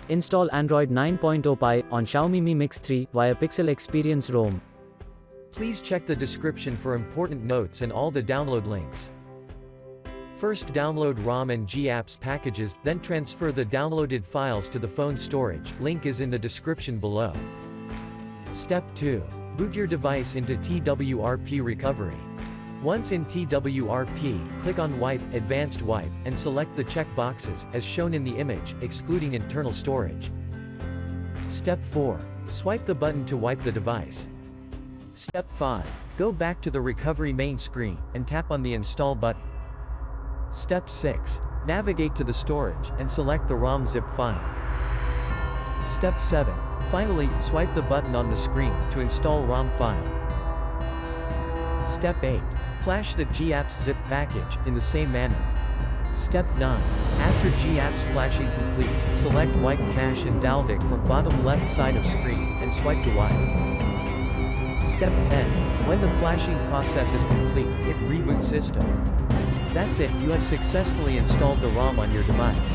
Install Android 9.0 Pie on Xiaomi Mi Mix 3 via Pixel Experience ROM. Please check the description for important notes and all the download links. First download ROM and GApps packages, then transfer the downloaded files to the phone storage, link is in the description below. Step 2. Boot your device into TWRP recovery. Once in TWRP, click on Wipe, Advanced Wipe, and select the check boxes, as shown in the image, excluding internal storage. Step 4. Swipe the button to wipe the device. Step 5. Go back to the recovery main screen, and tap on the Install button. Step 6. Navigate to the storage, and select the ROM zip file. Step 7. Finally, swipe the button on the screen, to install ROM file. Step 8. Flash the GApps zip package, in the same manner. Step 9. After GApps flashing completes, select Wipe Cache and dalvik from bottom left side of screen, and swipe to wipe. Step 10. When the flashing process is complete, hit Reboot System. That's it, you have successfully installed the ROM on your device.